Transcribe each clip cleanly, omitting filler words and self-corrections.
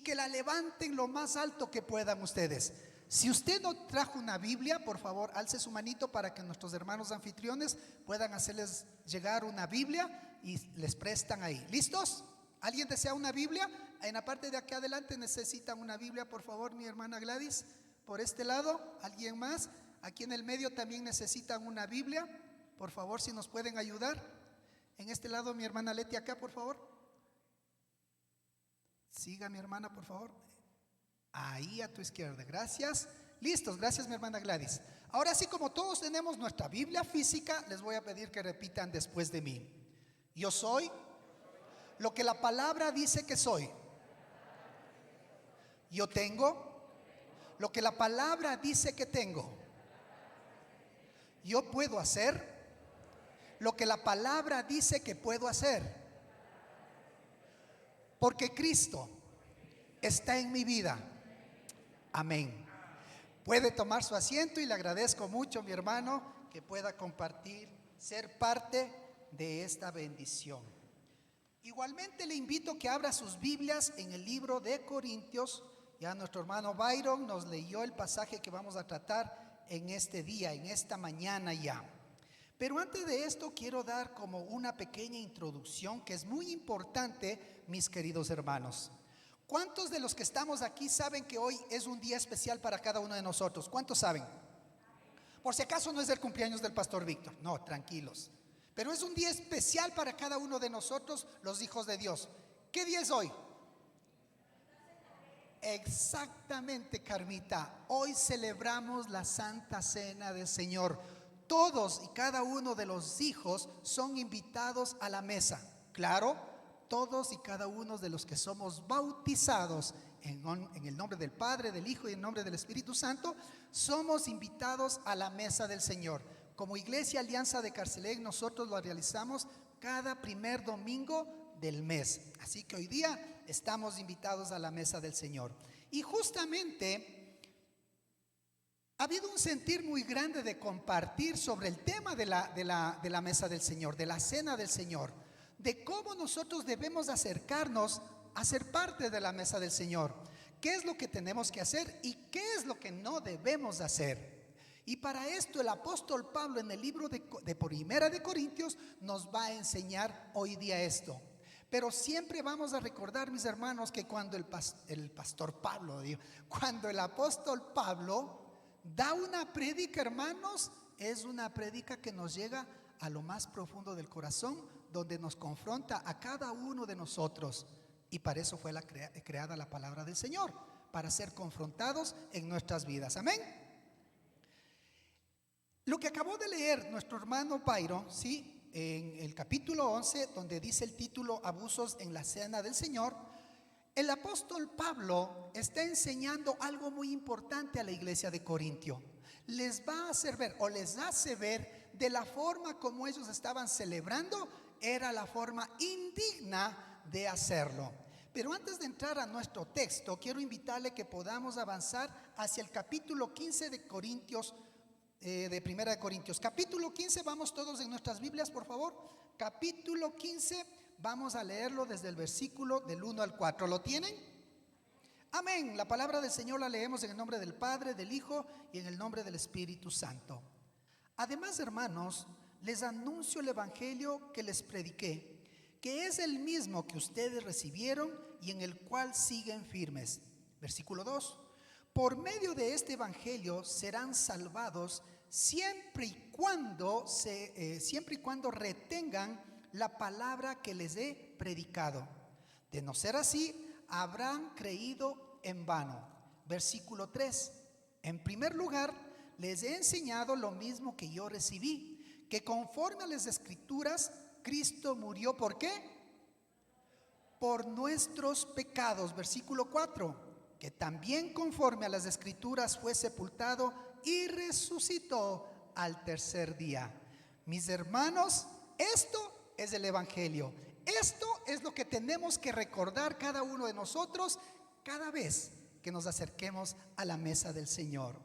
y que la levanten lo más alto que puedan ustedes. Si usted no trajo una Biblia, por favor, alce su manito para que nuestros hermanos anfitriones puedan hacerles llegar una Biblia y les prestan ahí. ¿Listos? ¿Alguien desea una Biblia? En la parte de aquí adelante necesitan una Biblia, por favor, mi hermana Gladys. Por este lado, ¿alguien más? Aquí en el medio también necesitan una Biblia. Por favor, si nos pueden ayudar. En este lado, mi hermana Leti, acá, por favor. Siga, mi hermana, por favor. Ahí a tu izquierda, gracias. Listos, gracias, mi hermana Gladys. Ahora sí, como todos tenemos nuestra Biblia física, les voy a pedir que repitan después de mí. Yo soy lo que la palabra dice que soy. Yo tengo lo que la palabra dice que tengo. Yo puedo hacer lo que la palabra dice que puedo hacer. Porque Cristo está en mi vida. Amén. Puede tomar su asiento y le agradezco mucho, mi hermano, que pueda compartir, ser parte de esta bendición. Igualmente le invito que abra sus Biblias en el libro de Corintios. Ya nuestro hermano Byron nos leyó el pasaje que vamos a tratar en este día, en esta mañana ya. Pero antes de esto quiero dar como una pequeña introducción que es muy importante, mis queridos hermanos. ¿Cuántos de los que estamos aquí saben que hoy es un día especial para cada uno de nosotros? ¿Cuántos saben? Por si acaso no es el cumpleaños del pastor Víctor, no, tranquilos. Pero es un día especial para cada uno de nosotros, los hijos de Dios. ¿Qué día es hoy? Exactamente, Carmita. Hoy celebramos la Santa Cena del Señor. Todos y cada uno de los hijos son invitados a la mesa. Claro, todos y cada uno de los que somos bautizados en el nombre del Padre, del Hijo y en el nombre del Espíritu Santo, somos invitados a la mesa del Señor. Como Iglesia Alianza de Carcelec, nosotros lo realizamos cada primer domingo del mes. Así que hoy día estamos invitados a la mesa del Señor. Y justamente ha habido un sentir muy grande de compartir sobre el tema de la mesa del Señor, de la cena del Señor, de cómo nosotros debemos acercarnos a ser parte de la mesa del Señor. ¿Qué es lo que tenemos que hacer y qué es lo que no debemos hacer? Y para esto el apóstol Pablo en el libro de Primera de Corintios nos va a enseñar hoy día esto. Pero siempre vamos a recordar, mis hermanos, que cuando el apóstol Pablo da una prédica, hermanos, es una prédica que nos llega a lo más profundo del corazón, donde nos confronta a cada uno de nosotros. Y para eso fue creada la palabra del Señor, para ser confrontados en nuestras vidas. Amén. Lo que acabó de leer nuestro hermano Byron, ¿sí? En el capítulo 11, donde dice el título Abusos en la Cena del Señor, el apóstol Pablo está enseñando algo muy importante a la iglesia de Corintio. Les va a hacer ver, o les hace ver, de la forma como ellos estaban celebrando, era la forma indigna de hacerlo. Pero antes de entrar a nuestro texto, quiero invitarle que podamos avanzar hacia el capítulo 15 de Corintios, de Primera de Corintios. Capítulo 15, vamos todos en nuestras Biblias, por favor. Capítulo 15, vamos a leerlo desde el versículo del 1 al 4. ¿Lo tienen? Amén. La palabra del Señor la leemos en el nombre del Padre, del Hijo y en el nombre del Espíritu Santo. Además, hermanos, les anuncio el evangelio que les prediqué, que es el mismo que ustedes recibieron y en el cual siguen firmes. Versículo 2. Por medio de este evangelio serán salvados siempre y cuando retengan la palabra que les he predicado. De no ser así, habrán creído en vano. Versículo 3. En primer lugar, les he enseñado lo mismo que yo recibí, que conforme a las Escrituras, Cristo murió. ¿Por qué? Por nuestros pecados. Versículo 4. Que también conforme a las Escrituras fue sepultado y resucitó al tercer día. Mis hermanos, esto es el evangelio. Esto es lo que tenemos que recordar cada uno de nosotros cada vez que nos acerquemos a la mesa del Señor.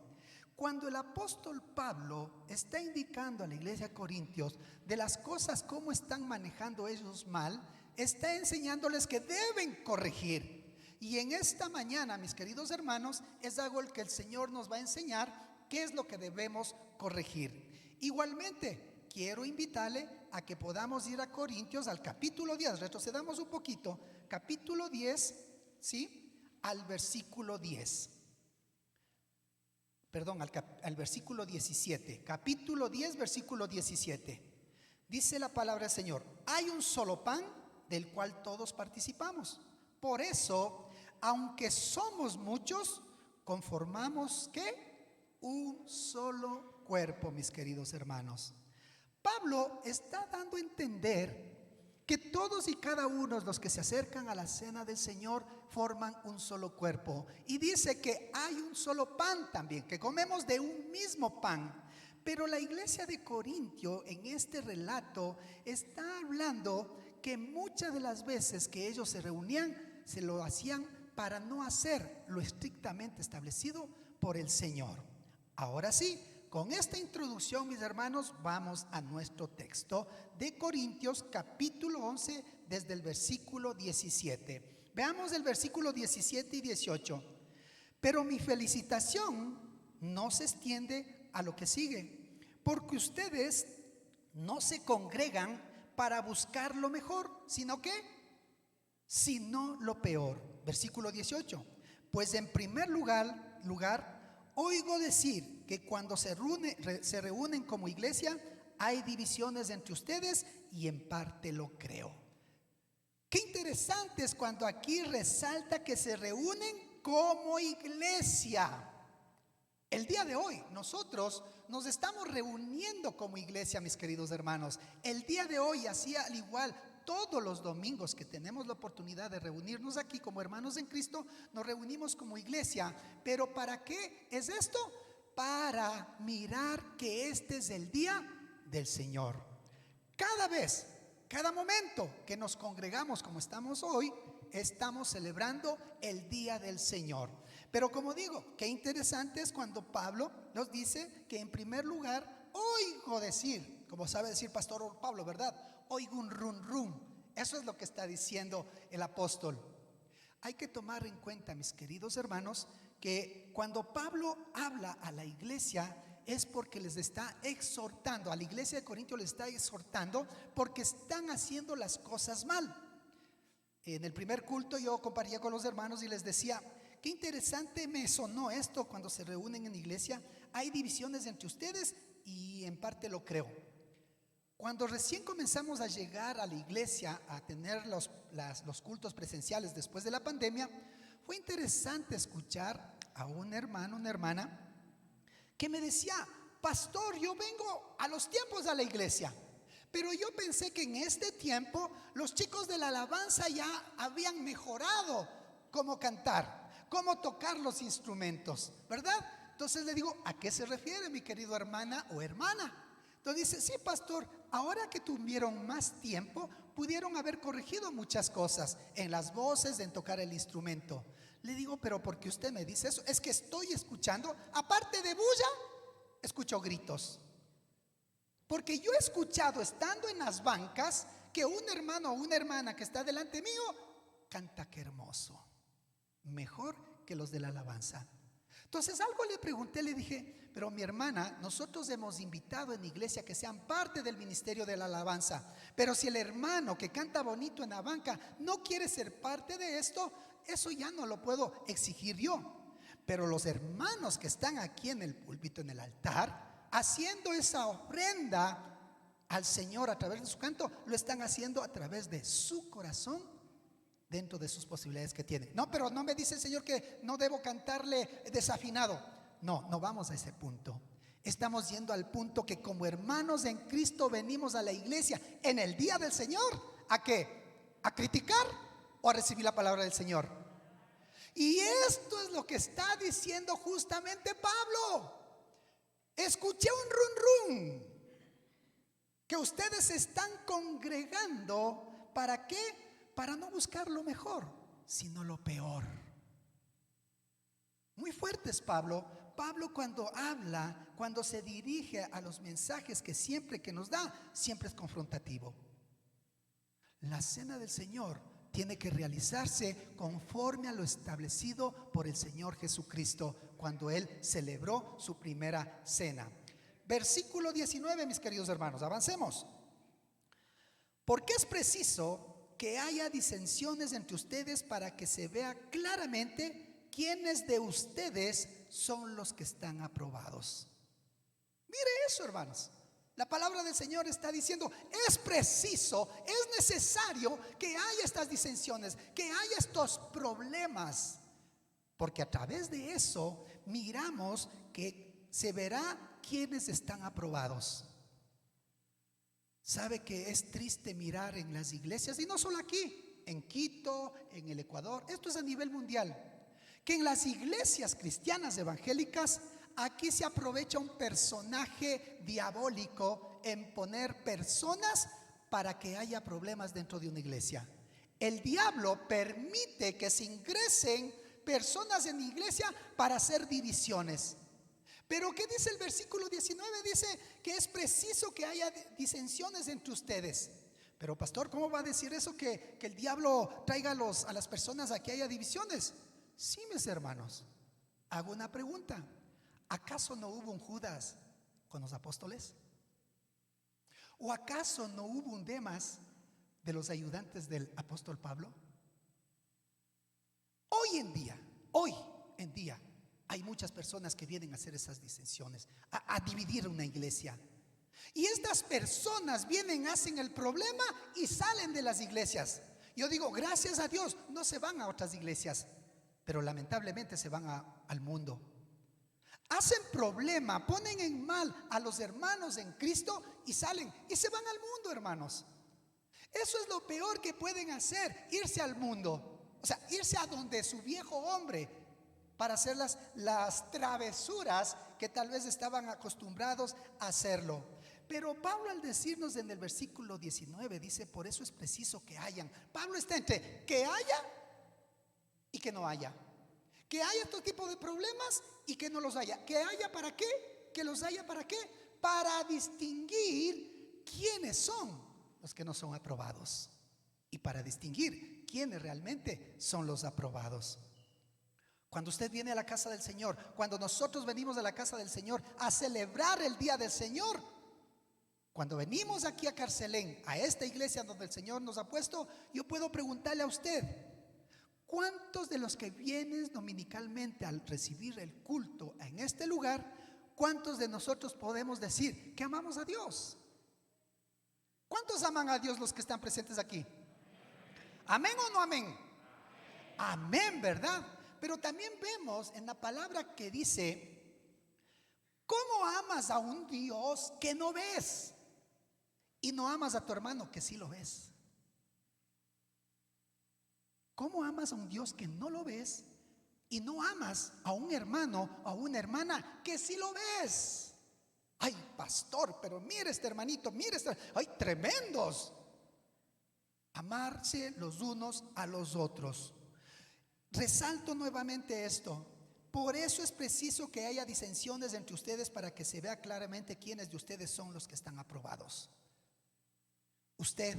Cuando el apóstol Pablo está indicando a la iglesia de Corintios de las cosas como están manejando ellos mal, está enseñándoles que deben corregir, Y en esta mañana, mis queridos hermanos, es algo que el Señor nos va a enseñar qué es lo que debemos corregir. Igualmente, quiero invitarle a que podamos ir a Corintios al capítulo 10, retrocedamos un poquito, capítulo 10, ¿sí? Al versículo 10. Perdón, al versículo 17, capítulo 10, versículo 17. Dice la palabra del Señor: hay un solo pan del cual todos participamos. Por eso, aunque somos muchos, conformamos ¿qué? Un solo cuerpo, mis queridos hermanos. Pablo está dando a entender que todos y cada uno de los que se acercan a la cena del Señor forman un solo cuerpo. Y dice que hay un solo pan también, que comemos de un mismo pan. Pero la iglesia de Corintio en este relato está hablando que muchas de las veces que ellos se reunían, se lo hacían para no hacer lo estrictamente establecido por el Señor. Ahora sí, con esta introducción, mis hermanos, vamos a nuestro texto de Corintios capítulo 11 desde el versículo 17. Veamos el versículo 17 y 18. Pero mi felicitación no se extiende a lo que sigue, porque ustedes no se congregan para buscar lo mejor, sino lo peor. Versículo 18. Pues en primer lugar, oigo decir que cuando se reúnen como iglesia, hay divisiones entre ustedes, y en parte lo creo. Qué interesante es cuando aquí resalta que se reúnen como iglesia. El día de hoy nosotros nos estamos reuniendo como iglesia, mis queridos hermanos. El día de hoy, así al igual, todos los domingos que tenemos la oportunidad de reunirnos aquí como hermanos en Cristo, nos reunimos como iglesia. ¿Pero para qué es esto? Para mirar que este es el día del Señor. Cada vez, cada momento que nos congregamos como estamos hoy, estamos celebrando el día del Señor. Pero como digo, qué interesante es cuando Pablo nos dice que en primer lugar oigo decir, como sabe decir Pastor Pablo, ¿verdad? Oigo un rum rum. Eso es lo que está diciendo el apóstol. Hay que tomar en cuenta, mis queridos hermanos, que cuando Pablo habla a la iglesia es porque les está exhortando, a la iglesia de Corinto les está exhortando porque están haciendo las cosas mal. En el primer culto yo compartía con los hermanos y les decía: qué interesante me sonó esto cuando se reúnen en iglesia. Hay divisiones entre ustedes, y en parte lo creo. Cuando recién comenzamos a llegar a la iglesia, a tener los cultos presenciales después de la pandemia, fue interesante escuchar a un hermano, una hermana, que me decía: pastor, yo vengo a los tiempos a la iglesia, pero yo pensé que en este tiempo los chicos de la alabanza ya habían mejorado cómo cantar, cómo tocar los instrumentos, ¿verdad? Entonces le digo: ¿a qué se refiere, mi querido hermana o hermana? Entonces dice: sí, pastor, ahora que tuvieron más tiempo, pudieron haber corregido muchas cosas en las voces, en tocar el instrumento. Le digo: pero ¿por qué usted me dice eso? Es que estoy escuchando, aparte de bulla, escucho gritos. Porque yo he escuchado, estando en las bancas, que un hermano o una hermana que está delante mío canta que hermoso, mejor que los de la alabanza. Entonces algo le pregunté, le dije: pero mi hermana, nosotros hemos invitado en iglesia que sean parte del ministerio de la alabanza, pero si el hermano que canta bonito en la banca no quiere ser parte de esto, eso ya no lo puedo exigir yo. Pero los hermanos que están aquí en el púlpito, en el altar, haciendo esa ofrenda al Señor a través de su canto, lo están haciendo a través de su corazón, dentro de sus posibilidades que tienen. No, pero no me dice el Señor que no debo cantarle desafinado. No, no vamos a ese punto. Estamos yendo al punto que como hermanos en Cristo venimos a la iglesia en el día del Señor. ¿A qué? ¿A criticar o a recibir la palabra del Señor? Y esto es lo que está diciendo justamente Pablo. Escuché un rum rum, que ustedes se están congregando. ¿Para qué? Para no buscar lo mejor, sino lo peor. Muy fuerte es Pablo. Pablo cuando habla, cuando se dirige a los mensajes que siempre que nos da, siempre es confrontativo. La cena del Señor tiene que realizarse conforme a lo establecido por el Señor Jesucristo cuando Él celebró su primera cena. Versículo 19, mis queridos hermanos, avancemos. Porque es preciso que haya disensiones entre ustedes para que se vea claramente quiénes de ustedes son los que están aprobados. Mire eso, hermanos. La palabra del Señor está diciendo, es preciso, es necesario que haya estas disensiones, que haya estos problemas, porque a través de eso miramos que se verá quiénes están aprobados. ¿Sabe que es triste mirar en las iglesias, y no solo aquí, en Quito, en el Ecuador, esto es a nivel mundial, que en las iglesias cristianas evangélicas aquí se aprovecha un personaje diabólico en poner personas para que haya problemas dentro de una iglesia? El diablo permite que se ingresen personas en la iglesia para hacer divisiones. Pero ¿qué dice el versículo 19? Dice que es preciso que haya disensiones entre ustedes. Pero pastor, ¿cómo va a decir eso? Que el diablo traiga a las personas a que haya divisiones. Sí, mis hermanos, hago una pregunta. ¿Acaso no hubo un Judas con los apóstoles? ¿O acaso no hubo un Demas de los ayudantes del apóstol Pablo? Hoy en día hay muchas personas que vienen a hacer esas disensiones, a dividir una iglesia. Y estas personas vienen, hacen el problema y salen de las iglesias. Yo digo, gracias a Dios, no se van a otras iglesias, pero lamentablemente se van al mundo. Hacen problema, ponen en mal a los hermanos en Cristo y salen y se van al mundo, hermanos. Eso es lo peor que pueden hacer, irse al mundo. O sea, irse a donde su viejo hombre para hacer las travesuras que tal vez estaban acostumbrados a hacerlo. Pero Pablo, al decirnos en el versículo 19, dice, por eso es preciso que hayan. Pablo está entre que haya y que no haya. Que haya este tipo de problemas y que no los haya. Que haya para qué, que los haya para qué, para distinguir quiénes son los que no son aprobados y para distinguir quiénes realmente son los aprobados. Cuando usted viene a la casa del Señor, cuando nosotros venimos a la casa del Señor a celebrar el día del Señor, cuando venimos aquí a Carcelén, a esta iglesia donde el Señor nos ha puesto, yo puedo preguntarle a usted, ¿cuántos de los que vienen dominicalmente al recibir el culto en este lugar, cuántos de nosotros podemos decir que amamos a Dios? ¿Cuántos aman a Dios los que están presentes aquí? ¿Amén o no amén? Amén, ¿verdad? Pero también vemos en la palabra que dice, ¿cómo amas a un Dios que no ves? Y no amas a tu hermano que sí lo ves. ¿Cómo amas a un Dios que no lo ves? Y no amas a un hermano o a una hermana que sí lo ves. Ay, pastor, pero mire este hermanito, mire este, ay, tremendos. Amarse los unos a los otros. Resalto nuevamente esto. Por eso es preciso que haya disensiones entre ustedes para que se vea claramente quiénes de ustedes son los que están aprobados. Usted,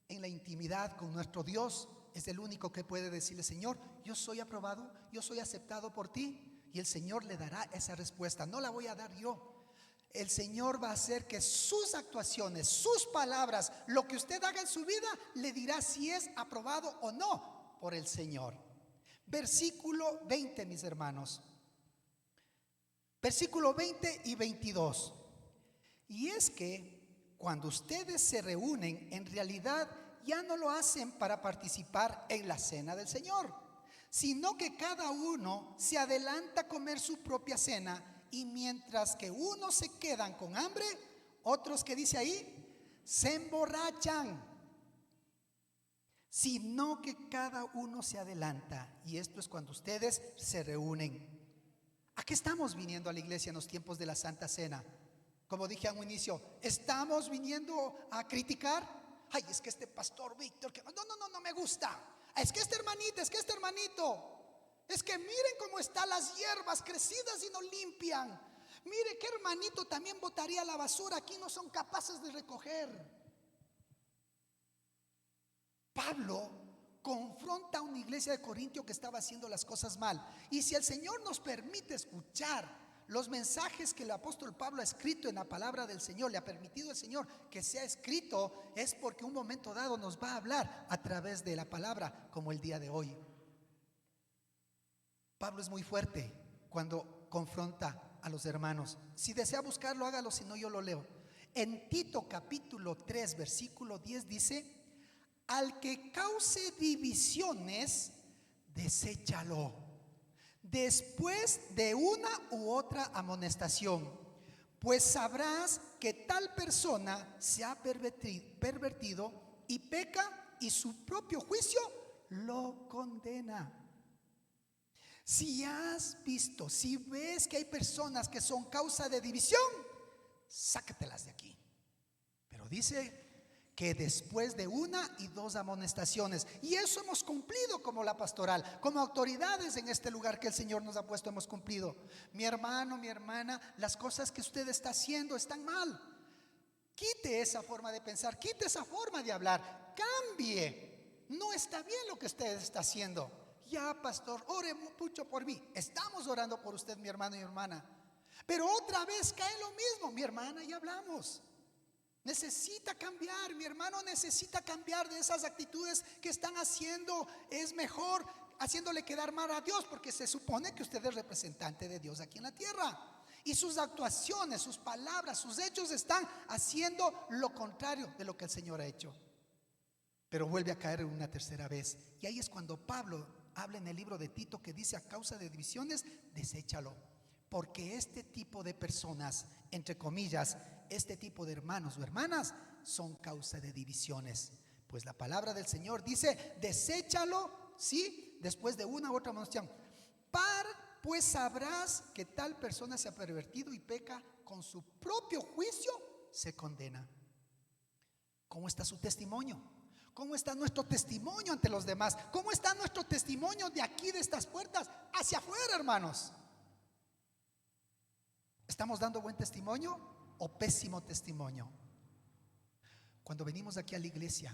en la intimidad con nuestro Dios, es el único que puede decirle, Señor, yo soy aprobado, yo soy aceptado por ti. Y el Señor le dará esa respuesta. No la voy a dar yo. El Señor va a hacer que sus actuaciones, sus palabras, lo que usted haga en su vida, le dirá si es aprobado o no por el Señor. Versículo 20, mis hermanos. Versículo 20 y 22. Y es que cuando ustedes se reúnen, en realidad ya no lo hacen para participar en la cena del Señor, sino que cada uno se adelanta a comer su propia cena, y mientras que unos se quedan con hambre, otros, que dice ahí, se emborrachan. Sino que cada uno se adelanta, y esto es cuando ustedes se reúnen. ¿A qué estamos viniendo a la iglesia en los tiempos de la Santa Cena? Como dije a un inicio, ¿estamos viniendo a criticar? Ay, es que este pastor Víctor, que no me gusta. Es que esta hermanita, es que este hermanito. Es que miren cómo están las hierbas crecidas y no limpian. Mire qué hermanito también botaría la basura, aquí no son capaces de recoger. Pablo confronta a una iglesia de Corintio que estaba haciendo las cosas mal. Y si el Señor nos permite escuchar los mensajes que el apóstol Pablo ha escrito en la palabra del Señor, le ha permitido el Señor que sea escrito, es porque un momento dado nos va a hablar a través de la palabra, como el día de hoy. Pablo es muy fuerte cuando confronta a los hermanos. Si desea buscarlo, hágalo, si no yo lo leo. En Tito capítulo 3 versículo 10 dice: al que cause divisiones, deséchalo después de una u otra amonestación, pues sabrás que tal persona se ha pervertido y peca, y su propio juicio lo condena. Si has visto, si ves que hay personas que son causa de división, sácatelas de aquí. Pero dice que después de una y dos amonestaciones, y eso hemos cumplido como la pastoral, como autoridades en este lugar que el Señor nos ha puesto, hemos cumplido. Mi hermano, mi hermana, las cosas que usted está haciendo están mal. Quite esa forma de pensar, quite esa forma de hablar, cambie. No está bien lo que usted está haciendo. Ya, pastor, ore mucho por mí. Estamos orando por usted, mi hermano y hermana. Pero otra vez cae lo mismo. Mi hermana, ya hablamos. Necesita cambiar, mi hermano necesita cambiar de esas actitudes que están haciendo. Es mejor haciéndole quedar mal a Dios, porque se supone que usted es representante de Dios aquí en la tierra. Y sus actuaciones, sus palabras, sus hechos están haciendo lo contrario de lo que el Señor ha hecho. Pero vuelve a caer una tercera vez. Y ahí es cuando Pablo habla en el libro de Tito, que dice: a causa de divisiones, deséchalo. Porque este tipo de personas, entre comillas, este tipo de hermanos o hermanas, son causa de divisiones. Pues la palabra del Señor dice: deséchalo, ¿sí? Después de una u otra amonestación. Pues sabrás que tal persona se ha pervertido y peca, con su propio juicio se condena. ¿Cómo está su testimonio? ¿Cómo está nuestro testimonio ante los demás? ¿Cómo está nuestro testimonio de aquí, de estas puertas, hacia afuera, hermanos? ¿Estamos dando buen testimonio o pésimo testimonio? Cuando venimos aquí a la iglesia,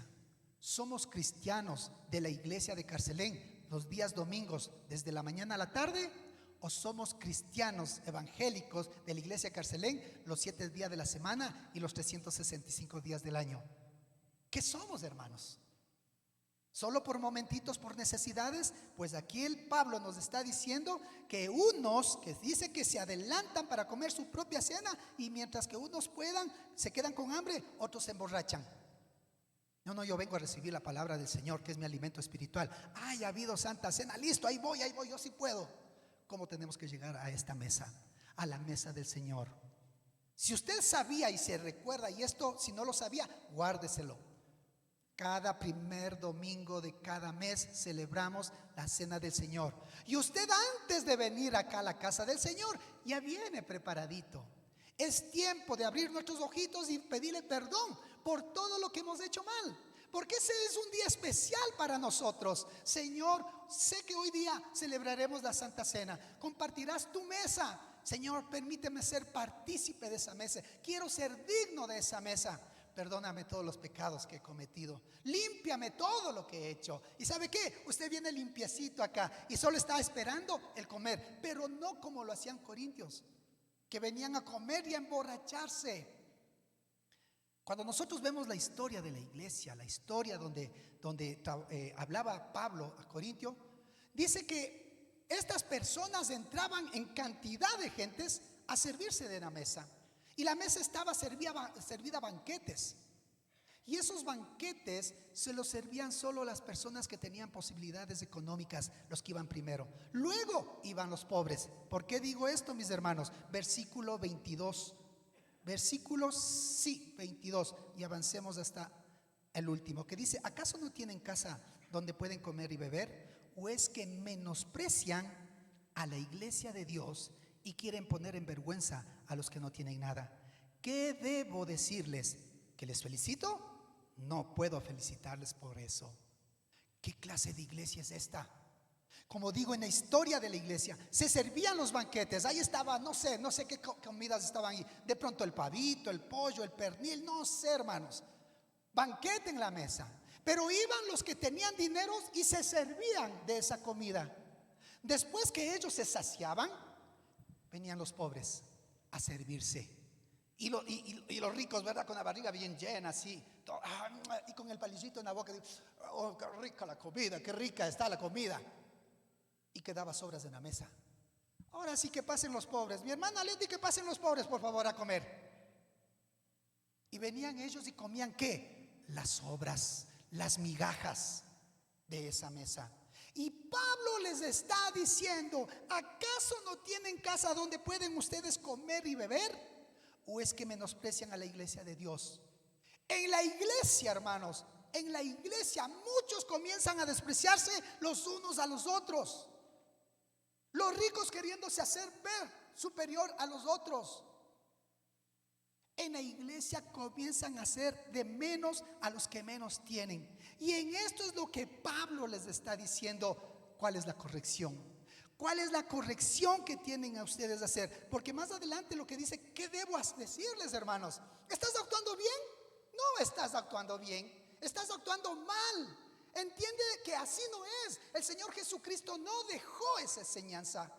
¿somos cristianos de la iglesia de Carcelén los días domingos desde la mañana a la tarde? ¿O somos cristianos evangélicos de la iglesia de Carcelén los 7 días de la semana y los 365 días del año? ¿Qué somos, hermanos? ¿Solo por momentitos, por necesidades? Pues aquí el Pablo nos está diciendo que unos que dice que se adelantan para comer su propia cena, y mientras que unos puedan, se quedan con hambre, otros se emborrachan. No, yo vengo a recibir la palabra del Señor, que es mi alimento espiritual. Ay, ha habido Santa Cena, listo, ahí voy, yo sí puedo. ¿Cómo tenemos que llegar a esta mesa? A la mesa del Señor. Si usted sabía y se recuerda, y esto si no lo sabía, guárdeselo. Cada primer domingo de cada mes celebramos la cena del Señor. Y usted, antes de venir acá a la casa del Señor, ya viene preparadito. Es tiempo de abrir nuestros ojitos y pedirle perdón por todo lo que hemos hecho mal, porque ese es un día especial para nosotros. Señor, sé que hoy día celebraremos la Santa Cena. Compartirás tu mesa. Señor, permíteme ser partícipe de esa mesa. Quiero ser digno de esa mesa. Perdóname todos los pecados que he cometido. Límpiame todo lo que he hecho. ¿Y sabe qué? Usted viene limpiecito acá y solo está esperando el comer, pero no como lo hacían corintios, que venían a comer y a emborracharse. Cuando nosotros vemos la historia de la iglesia, la historia donde hablaba Pablo a Corintio, dice que estas personas entraban en cantidad de gentes a servirse de la mesa. Y la mesa estaba servida a banquetes. Y esos banquetes se los servían solo las personas que tenían posibilidades económicas, los que iban primero. Luego iban los pobres. ¿Por qué digo esto, mis hermanos? Versículo 22. Versículo 22. Y avancemos hasta el último, que dice: ¿acaso no tienen casa donde pueden comer y beber? ¿O es que menosprecian a la iglesia de Dios y quieren poner en vergüenza a los que no tienen nada? ¿Qué debo decirles? ¿Que les felicito? No puedo felicitarles por eso. ¿Qué clase de iglesia es esta? Como digo, en la historia de la iglesia se servían los banquetes. Ahí estaba, no sé qué comidas estaban ahí. De pronto el pavito, el pollo, el pernil, no sé, hermanos. Banquete en la mesa. Pero iban los que tenían dinero y se servían de esa comida. Después que ellos se saciaban, venían los pobres a servirse. Y los ricos, ¿verdad? Con la barriga bien llena, así. Y con el palillito en la boca. Oh, qué rica la comida, qué rica está la comida. Y quedaba sobras en la mesa. Ahora sí que pasen los pobres. Mi hermana Leti, que pasen los pobres, por favor, a comer. Y venían ellos y comían ¿qué? Las sobras, las migajas de esa mesa. Y Pablo les está diciendo: ¿acaso no tienen casa donde pueden ustedes comer y beber? ¿O es que menosprecian a la iglesia de Dios? En la iglesia, hermanos, en la iglesia muchos comienzan a despreciarse los unos a los otros. Los ricos queriéndose hacer ver superior a los otros. En la iglesia comienzan a hacer de menos a los que menos tienen. Y en esto es lo que Pablo les está diciendo. ¿Cuál es la corrección? ¿Cuál es la corrección que tienen a ustedes de hacer? Porque más adelante lo que dice, ¿qué debo decirles, hermanos? ¿Estás actuando bien? No estás actuando bien, estás actuando mal. Entiende que así no es. El Señor Jesucristo no dejó esa enseñanza.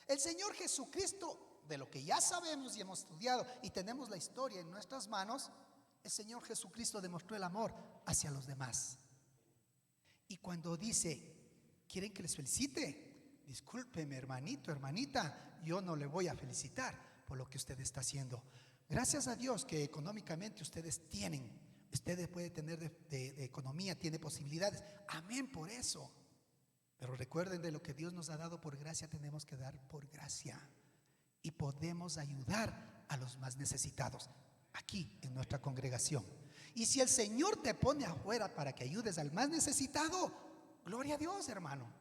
El Señor Jesucristo, de lo que ya sabemos y hemos estudiado y tenemos la historia en nuestras manos, el Señor Jesucristo demostró el amor hacia los demás. Y cuando dice, ¿quieren que les felicite? Discúlpeme, hermanito, hermanita, yo no le voy a felicitar por lo que usted está haciendo. Gracias a Dios que económicamente ustedes tienen. Ustedes pueden tener de economía, tiene posibilidades. Amén por eso. Pero recuerden, de lo que Dios nos ha dado por gracia, tenemos que dar por gracia. Y podemos ayudar a los más necesitados aquí en nuestra congregación. Y si el Señor te pone afuera para que ayudes al más necesitado, gloria a Dios, hermano.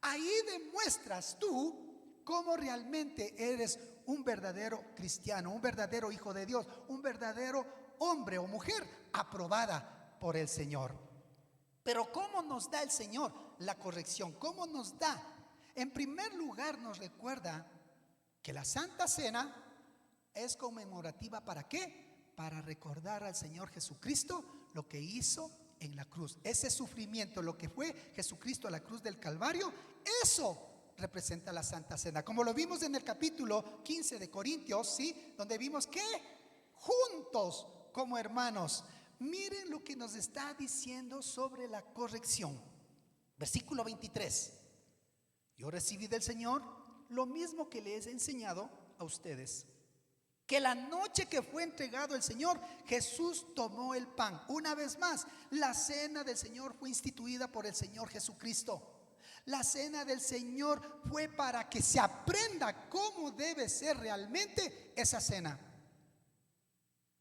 Ahí demuestras tú cómo realmente eres un verdadero cristiano, un verdadero hijo de Dios, un verdadero hombre o mujer aprobada por el Señor. Pero ¿cómo nos da el Señor la corrección? ¿Cómo nos da? En primer lugar, nos recuerda que la Santa Cena es conmemorativa. ¿Para qué? Para recordar al Señor Jesucristo lo que hizo en la cruz. Ese sufrimiento, lo que fue Jesucristo a la cruz del Calvario, eso representa la Santa Cena. Como lo vimos en el capítulo 15 de Corintios, ¿sí? Donde vimos que juntos como hermanos. Miren lo que nos está diciendo sobre la corrección. Versículo 23. Yo recibí del Señor lo mismo que les he enseñado a ustedes, que la noche que fue entregado el Señor, Jesús tomó el pan. Una vez más, la cena del Señor fue instituida por el Señor Jesucristo. La cena del Señor fue para que se aprenda cómo debe ser realmente esa cena.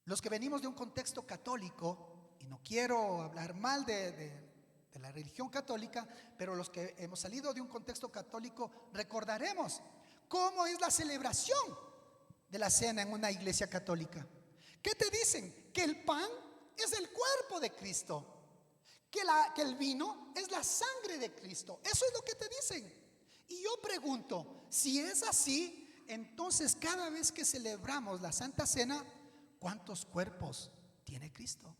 Los que venimos de un contexto católico, y no quiero hablar mal de la religión católica, pero los que hemos salido de un contexto católico recordaremos cómo es la celebración de la cena en una iglesia católica. ¿Qué te dicen? Que el pan es el cuerpo de Cristo, que el vino es la sangre de Cristo. Eso es lo que te dicen. Y yo pregunto, si es así, entonces cada vez que celebramos la Santa Cena, ¿cuántos cuerpos tiene Cristo?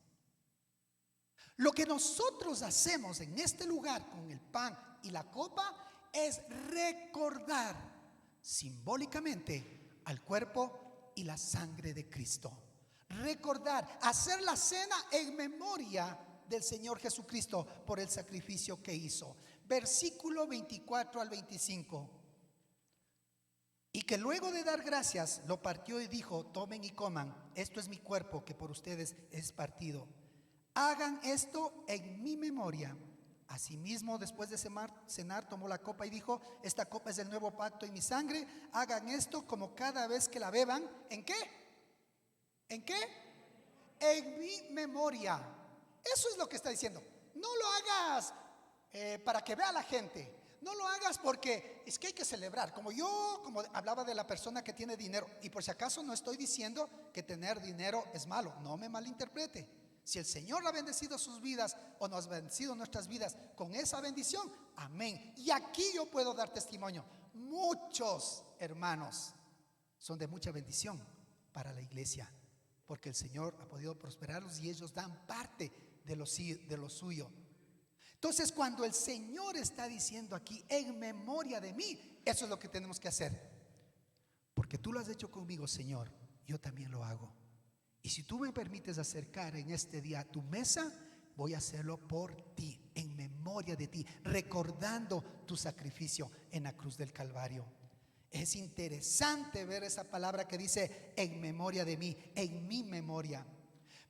Lo que nosotros hacemos en este lugar con el pan y la copa es recordar simbólicamente al cuerpo y la sangre de Cristo. Recordar, hacer la cena en memoria del Señor Jesucristo por el sacrificio que hizo. Versículo 24 al 25. Y que luego de dar gracias lo partió y dijo: tomen y coman, esto es mi cuerpo que por ustedes es partido. Hagan esto en mi memoria. Asimismo, después de cenar, tomó la copa y dijo: esta copa es el nuevo pacto en mi sangre. Hagan esto como cada vez que la beban. ¿En qué? ¿En qué? En mi memoria. Eso es lo que está diciendo. No lo hagas para que vea la gente. No lo hagas porque es que hay que celebrar. Como hablaba de la persona que tiene dinero. Y por si acaso no estoy diciendo que tener dinero es malo. No me malinterprete. Si el Señor ha bendecido sus vidas o nos ha bendecido nuestras vidas con esa bendición, amén. Y aquí yo puedo dar testimonio. Muchos hermanos son de mucha bendición para la iglesia, porque el Señor ha podido prosperarlos y ellos dan parte de lo suyo Entonces, cuando el Señor está diciendo aquí, en memoria de mí, eso es lo que tenemos que hacer. Porque tú lo has hecho conmigo, Señor, yo también lo hago. Y si tú me permites acercar en este día a tu mesa, voy a hacerlo por ti, en memoria de ti, recordando tu sacrificio en la cruz del Calvario. Es interesante ver esa palabra que dice en memoria de mí, en mi memoria.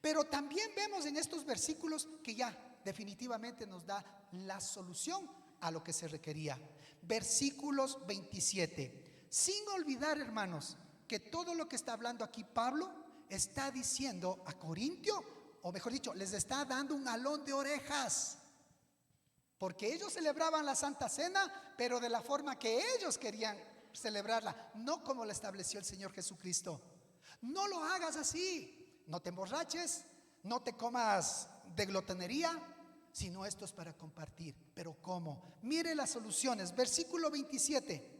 Pero también vemos en estos versículos que ya definitivamente nos da la solución a lo que se requería. Versículos 27. Sin olvidar, hermanos, que todo lo que está hablando aquí Pablo está diciendo a Corintio, o mejor dicho, les está dando un jalón de orejas. Porque ellos celebraban la Santa Cena, pero de la forma que ellos querían celebrarla, no como la estableció el Señor Jesucristo. No lo hagas así. No te emborraches, no te comas de glotonería, sino esto es para compartir. Pero ¿cómo? Mire las soluciones. Versículo 27.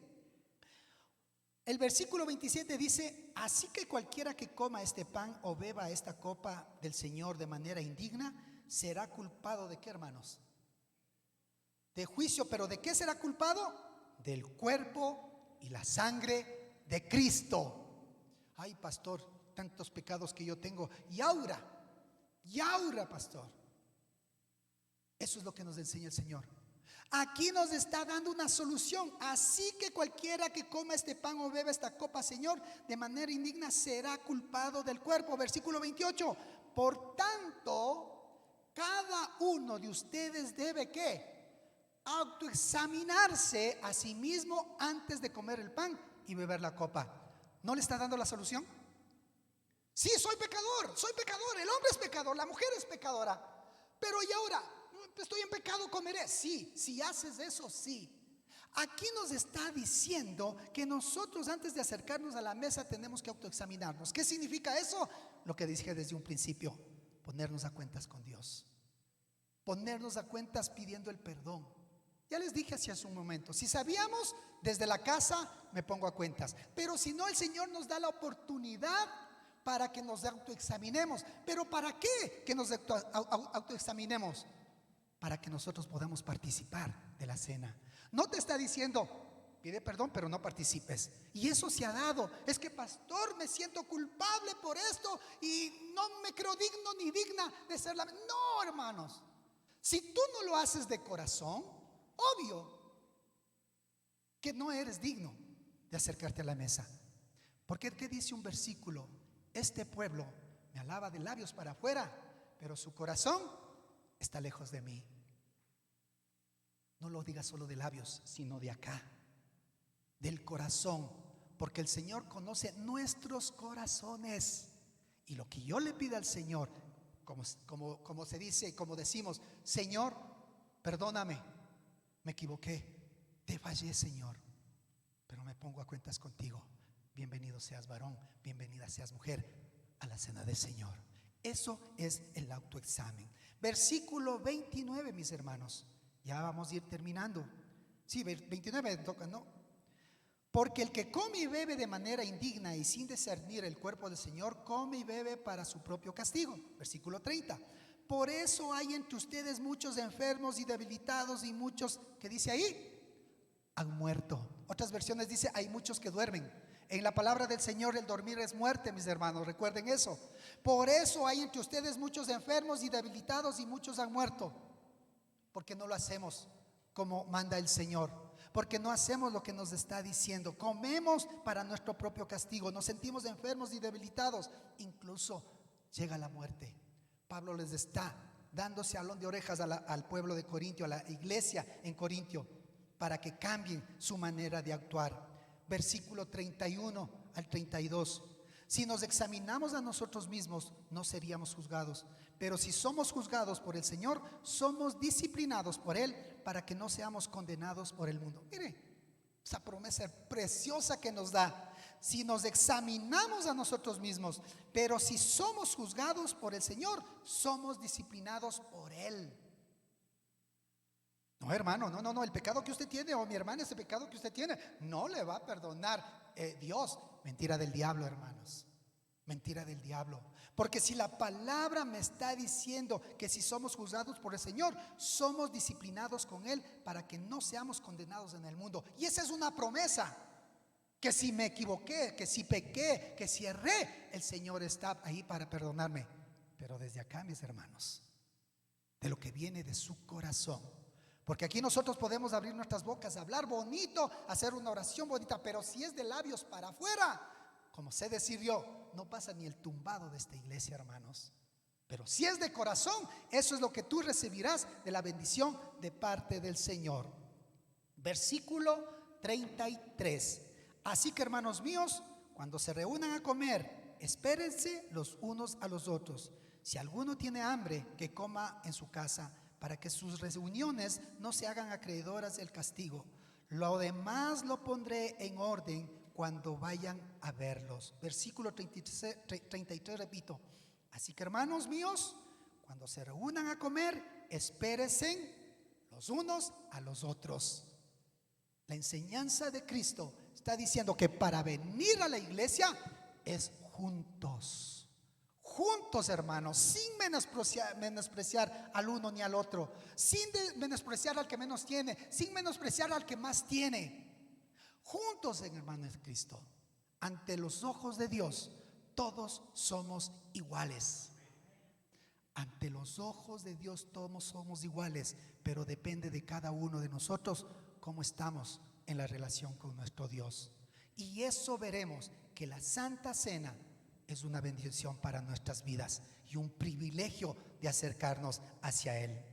El versículo 27 dice: así que cualquiera que coma este pan o beba esta copa del Señor de manera indigna, será culpado ¿de qué, hermanos? De juicio. ¿Pero de qué será culpado? Del cuerpo y la sangre de Cristo. Ay, pastor, tantos pecados que yo tengo. Y ahora, pastor. Eso es lo que nos enseña el Señor. Aquí nos está dando una solución. Así que cualquiera que coma este pan o beba esta copa, Señor, de manera indigna, será culpado del cuerpo. Versículo 28. Por tanto, cada uno de ustedes debe ¿qué? Autoexaminarse a sí mismo antes de comer el pan y beber la copa. ¿No le está dando la solución? Sí, soy pecador, el hombre es pecador, la mujer es pecadora. Pero ¿y ahora? ¿Estoy en pecado, comeré? Sí, si haces eso, sí. Aquí nos está diciendo que nosotros antes de acercarnos a la mesa tenemos que autoexaminarnos. ¿Qué significa eso? Lo que dije desde un principio, ponernos a cuentas con Dios. Ponernos a cuentas pidiendo el perdón. Ya les dije hace un momento, si sabíamos, desde la casa me pongo a cuentas. Pero si no, el Señor nos da la oportunidad para que nos autoexaminemos. ¿Pero para qué que nos autoexaminemos? Para que nosotros podamos participar de la cena. No te está diciendo, pide perdón, pero no participes. Y eso se ha dado. Es que, pastor, me siento culpable por esto y no me creo digno ni digna de ser la... No, hermanos. Si tú no lo haces de corazón, obvio que no eres digno de acercarte a la mesa. Porque ¿qué dice un versículo? Este pueblo me alaba de labios para afuera, pero su corazón está lejos de mí. No lo digas solo de labios, sino de acá, del corazón, porque el Señor conoce nuestros corazones. Y lo que yo le pido al Señor, como se dice, como decimos: Señor, perdóname, me equivoqué, te fallé, Señor, pero me pongo a cuentas contigo. Bienvenido seas varón, bienvenida seas mujer a la cena del Señor. Eso es el autoexamen. Versículo 29, mis hermanos. Ya vamos a ir terminando. Sí, 29 toca, ¿no? Porque el que come y bebe de manera indigna y sin discernir el cuerpo del Señor, come y bebe para su propio castigo. Versículo 30. Por eso hay entre ustedes muchos enfermos y debilitados, y muchos, ¿qué dice ahí? Han muerto. Otras versiones dice, hay muchos que duermen. En la palabra del Señor el dormir es muerte, mis hermanos, recuerden eso. Por eso hay entre ustedes muchos enfermos y debilitados, y muchos han muerto. Porque no lo hacemos como manda el Señor. Porque no hacemos lo que nos está diciendo. Comemos para nuestro propio castigo. Nos sentimos enfermos y debilitados. Incluso llega la muerte. Pablo les está dándose jalón de orejas al pueblo de Corintio, a la iglesia en Corintio, para que cambien su manera de actuar. Versículo 31 al 32. Si nos examinamos a nosotros mismos, no seríamos juzgados. Pero si somos juzgados por el Señor, somos disciplinados por Él, para que no seamos condenados por el mundo. Mire, esa promesa preciosa que nos da. Si nos examinamos a nosotros mismos, pero si somos juzgados por el Señor, somos disciplinados por Él. No, hermano, no, el pecado que usted tiene, o mi hermana, ese pecado que usted tiene, no le va a perdonar Dios. Mentira del diablo, hermanos. Mentira del diablo. Porque si la palabra me está diciendo que si somos juzgados por el Señor, somos disciplinados con Él para que no seamos condenados en el mundo. Y esa es una promesa, que si me equivoqué, que si pequé, que si erré, el Señor está ahí para perdonarme. Pero desde acá, mis hermanos, de lo que viene de su corazón. Porque aquí nosotros podemos abrir nuestras bocas, hablar bonito, hacer una oración bonita, pero si es de labios para afuera, como sé decir yo, no pasa ni el tumbado de esta iglesia, hermanos. Pero si es de corazón, eso es lo que tú recibirás de la bendición de parte del Señor. Versículo 33. Así que, hermanos míos, cuando se reúnan a comer, espérense los unos a los otros. Si alguno tiene hambre, que coma en su casa, para que sus reuniones no se hagan acreedoras del castigo. Lo demás lo pondré en orden cuando vayan a verlos. Versículo 33, repito. Así que, hermanos míos, cuando se reúnan a comer, espérense los unos a los otros. La enseñanza de Cristo está diciendo que para venir a la iglesia es juntos. Juntos, hermanos, sin menospreciar al uno ni al otro, sin menospreciar al que menos tiene, sin menospreciar al que más tiene. Juntos, hermanos de Cristo, ante los ojos de Dios, todos somos iguales. Ante los ojos de Dios todos somos iguales, pero depende de cada uno de nosotros cómo estamos en la relación con nuestro Dios. Y eso veremos, que la Santa Cena es una bendición para nuestras vidas y un privilegio de acercarnos hacia Él.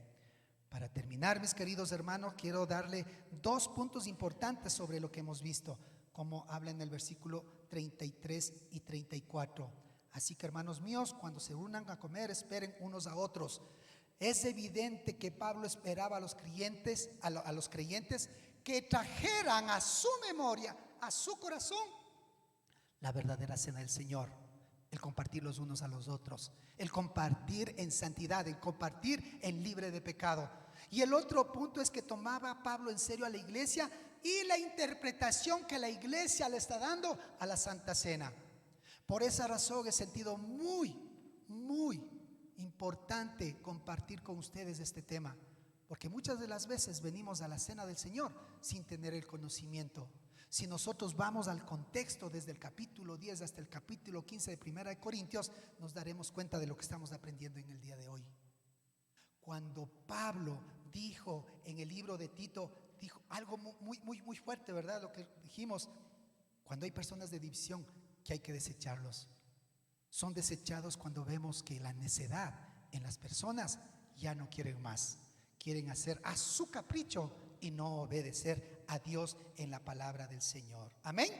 Para terminar, mis queridos hermanos, quiero darle dos puntos importantes sobre lo que hemos visto, como habla en el versículo 33 y 34. Así que, hermanos míos, cuando se unan a comer, esperen unos a otros. Es evidente que Pablo esperaba a los creyentes, que trajeran a su memoria, a su corazón, la verdadera cena del Señor. El compartir los unos a los otros, el compartir en santidad, el compartir en libre de pecado. Y el otro punto es que tomaba Pablo en serio a la iglesia y la interpretación que la iglesia le está dando a la Santa Cena. Por esa razón he sentido muy importante compartir con ustedes este tema, porque muchas de las veces venimos a la cena del Señor sin tener el conocimiento. Si nosotros vamos al contexto desde el capítulo 10 hasta el capítulo 15 de Primera de Corintios, nos daremos cuenta de lo que estamos aprendiendo en el día de hoy. Cuando Pablo dijo en el libro de Tito, dijo algo muy fuerte, ¿verdad? Lo que dijimos, cuando hay personas de división, que hay que desecharlos. Son desechados cuando vemos que la necedad en las personas ya no quieren más, quieren hacer a su capricho y no obedecer a Dios en la palabra del Señor. Amén.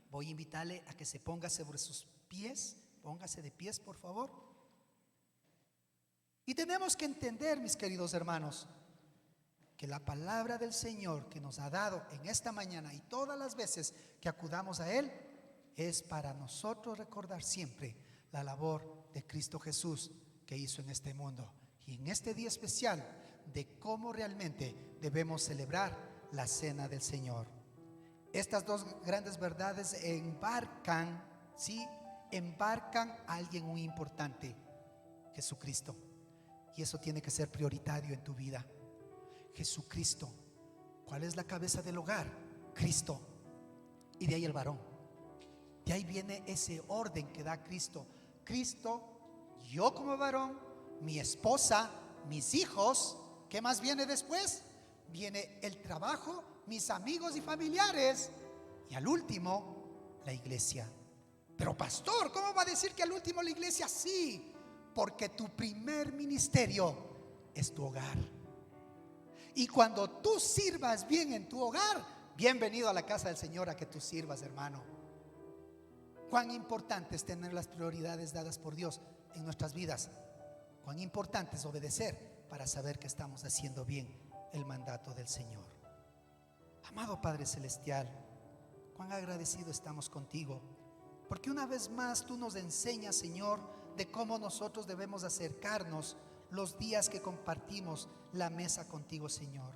Voy a invitarle a que se ponga sobre sus pies. Póngase de pies, por favor. Y tenemos que entender, mis queridos hermanos, que la palabra del Señor que nos ha dado en esta mañana y todas las veces que acudamos a Él, es para nosotros recordar siempre la labor de Cristo Jesús que hizo en este mundo. Y en este día especial, de cómo realmente debemos celebrar la cena del Señor. Estas dos grandes verdades embarcan a alguien muy importante, Jesucristo. Y eso tiene que ser prioritario en tu vida. Jesucristo. ¿Cuál es la cabeza del hogar? Cristo. Y de ahí el varón. De ahí viene ese orden que da Cristo. Cristo, yo como varón, mi esposa, mis hijos. ¿Qué más viene después? Viene el trabajo, mis amigos y familiares. Y al último, la iglesia. Pero pastor, ¿cómo va a decir que al último la iglesia? Sí, porque tu primer ministerio es tu hogar. Y cuando tú sirvas bien en tu hogar, bienvenido a la casa del Señor a que tú sirvas, hermano. Cuán importante es tener las prioridades dadas por Dios en nuestras vidas. Cuán importante es obedecer para saber que estamos haciendo bien el mandato del Señor. Amado Padre Celestial, cuán agradecido estamos contigo, porque una vez más tú nos enseñas, Señor, de cómo nosotros debemos acercarnos los días que compartimos la mesa contigo, Señor.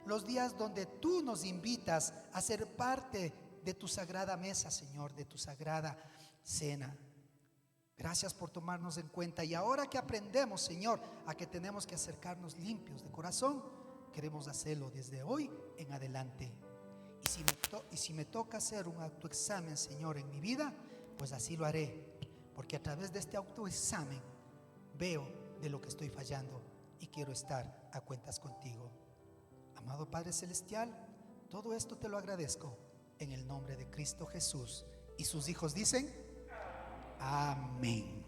Los días donde tú nos invitas a ser parte de tu sagrada mesa, Señor, de tu sagrada cena. Gracias por tomarnos en cuenta. Y ahora que aprendemos, Señor, a que tenemos que acercarnos limpios de corazón, queremos hacerlo desde hoy en adelante. Y si me toca hacer un autoexamen, Señor, en mi vida, pues así lo haré. Porque a través de este autoexamen veo de lo que estoy fallando y quiero estar a cuentas contigo. Amado Padre Celestial, todo esto te lo agradezco en el nombre de Cristo Jesús. Y sus hijos dicen: amén.